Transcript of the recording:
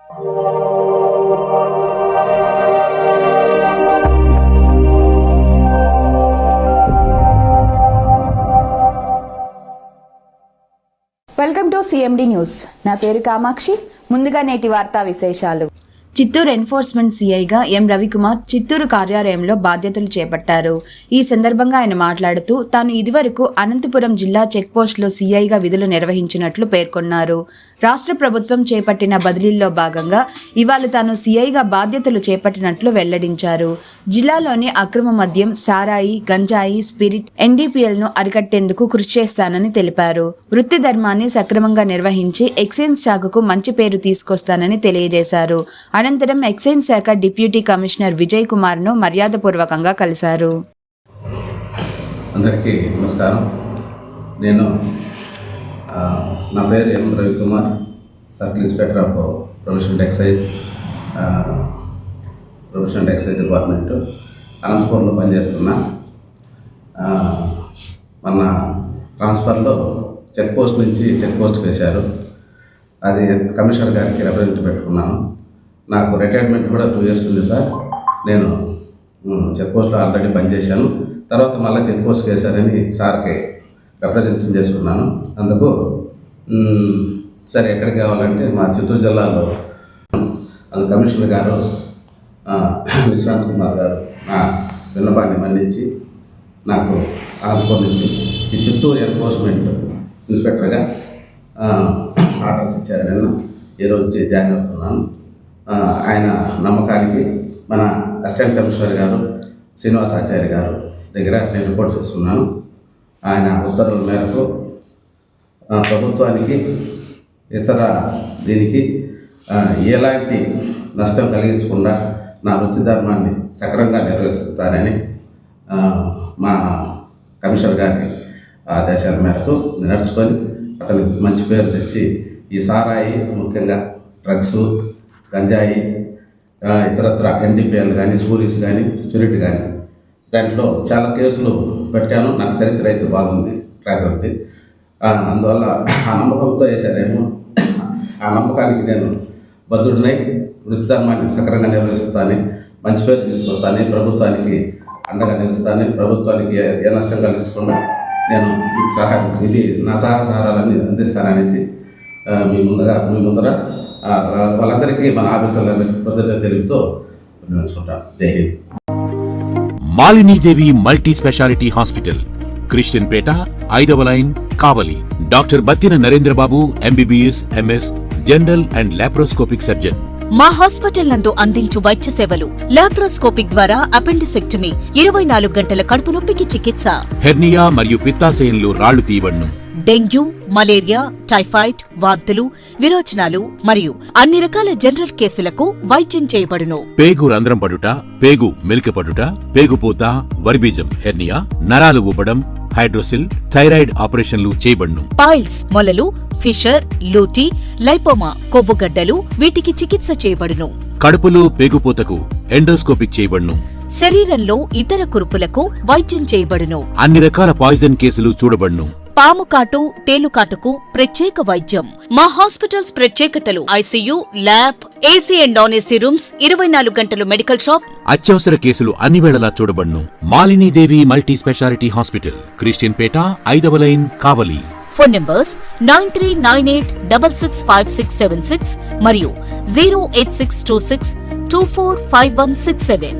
Welcome to CMD news. నా పేరు కామాక్షి. ముందుగా నేటి వార్తా విశేషాలు. చిత్తూరు ఎన్ఫోర్స్మెంట్ సిఐగా ఎం రవికుమార్ చిత్తూరు కార్యాలయంలో బాధ్యతలు చేపట్టారు. ఈ సందర్భంగా ఆయన మాట్లాడుతూ తాను ఇదివరకు అనంతపురం జిల్లా చెక్పోస్టులో సిఐగా విధులు నిర్వహించినట్లు పేర్కొన్నారు. రాష్ట్ర ప్రభుత్వం చేపట్టిన బదిలీల్లో భాగంగా ఇవాళ తాను సిఐగా బాధ్యతలు చేపట్టినట్లు వెల్లడించారు. జిల్లాలోని అక్రమ మద్యం, సారాయి, గంజాయి, స్పిరిట్, ఎన్డీపీఎల్ను అరికట్టేందుకు కృషి చేస్తానని తెలిపారు. వృత్తి ధర్మాన్ని సక్రమంగా నిర్వహించి ఎక్సైజ్ శాఖకు మంచి పేరు తీసుకొస్తానని తెలియజేశారు. అనంతరం ఎక్సైజ్ శాఖ డిప్యూటీ కమిషనర్ విజయ్ కుమార్ ను మర్యాదపూర్వకంగా కలిశారు. అందరికీ నమస్కారం. నా పేరు M Ravikumar, circle inspector of provisional excise department అనంతపురంలో పనిచేస్తున్నా. మన ట్రాన్స్ఫర్లో చెక్ పోస్ట్ నుంచి చెక్ పోస్ట్ వేశారు. అది కమిషనర్ గారికి రిప్రజెంట్ పెట్టుకున్నాను. నాకు రిటైర్మెంట్ కూడా 2 years ఉంది సార్. నేను చెక్ పోస్ట్లో ఆల్రెడీ పనిచేశాను. తర్వాత మళ్ళీ చెక్ పోస్ట్ వేశారని సార్కి రిప్రజెంట్ చేసుకున్నాను. అందుకు సరే ఎక్కడికి కావాలంటే మా చిత్తూరు జిల్లాలో కమిషనర్ గారు నిశాంత్ కుమార్ గారు నా విన్నపాన్ని మన్నించి నాకు అనంతపురం నుంచి ఈ చిత్తూరు ఎన్ఫోర్స్మెంట్ ఇన్స్పెక్టర్గా ఆర్డర్స్ ఇచ్చారు. నేను ఈరోజు జాయిన్ అవుతున్నాను. ఆయన నమ్మకానికి మన అసిస్టెంట్ కమిషనర్ గారు శ్రీనివాసాచార్య గారు దగ్గర నేను రిపోర్ట్ చేస్తున్నాను. ఆయన ఉత్తర్వుల మేరకు ప్రభుత్వానికి ఇతర దీనికి ఎలాంటి నష్టం కలిగించకుండా నా వృత్తి ధర్మాన్ని సక్రమంగా నిర్వహిస్తారని మా కమిషనర్ గారి ఆదేశాల మేరకు నడుచుకొని అతనికి మంచి పేరు తెచ్చి ఈ సారాయి, ముఖ్యంగా డ్రగ్స్, గంజాయి, ఇతరత్ర ఎన్డీపీఎల్ కానీ, స్పూరీస్ కానీ, స్పిరిట్ కానీ దాంట్లో చాలా కేసులు పెట్టాను. నాకు చరిత్ర అయితే బాగుంది, ట్రాక్ ఉంది. అందువల్ల ఆ నమ్మకంతో వేశారేమో. ఆ నమ్మకానికి నేను బద్ధుడినై వృత్తి ధర్మాన్ని సక్రమంగా నిర్వహిస్తానని, మంచి పేరు తీసుకొస్తానని, ప్రభుత్వానికి అండగా నిలుస్తానని, ప్రభుత్వానికి ఏ నష్టం కలిగించకుండా నేను నా సహకారాలన్నీ అందిస్తాననేసి మీ ముందర వాళ్ళందరికీ మన ఆఫీసర్లందరికీ కృతజ్ఞత తెలుపుతూ నేర్చుకుంటాను. Jai Hind. Malinidevi multi speciality hospital, Christian Peta, 5వ line, Kavali. Doctor Battina Narendrababu, MBBS, MS, general and laparoscopic surgeon. మా హాస్పిటల్ నందు అందించు వైద్య సేవలు: లాప్రోస్కోపిక్ ద్వారా అపెండిసెక్టమీ, 24 గంటల కడుపు నొప్పికి చికిత్స, హెర్నియా మరియు పిత్తాశయంలో రాళ్లు తీయబడును, డెంగ్యూ, మలేరియా, టైఫాయిడ్, వాంతులు, విరోచనాలు మరియు అన్ని రకాల జనరల్ కేసులకు వైద్యం చేయబడును. పేగు రంధ్రం పడుట, పేగు మెలికపడుట, పేగుపూత, వర్బీజం, హెర్నియా, నరాలు ఊపడం, హైడ్రోసిల్, థైరాయిడ్ ఆపరేషన్లు చేయబడును. పైల్స్, మొలలు, ఫిషర్, లూటీ, లైపోమా, కొవ్వుగడ్డలు, వీటికి చికిత్స చేయబడును. కడుపులో పేగుపూతకు ఎండోస్కోపిక్ చేయబడును. శరీరంలో ఇతర కురుపులకు వైద్యం చేయబడును. అన్ని రకాల పాయిజన్ కేసులు చూడబడును. పాము కాటు, తేలుకాటుకు ప్రత్యేక వైద్యం. మా హాస్పిటల్స్ ప్రత్యేకతలు: ICU, lab, AC and non AC rooms, 24 గంటలు మెడికల్ షాప్. అత్యవసర కేసులు అన్ని వేళలా చూడబడును. Malinidevi multi speciality hospital, Christian Peta, 5వ లైన్, కావలి. ఫోన్ నంబర్స్ 9398665676 మరియు 08626245167.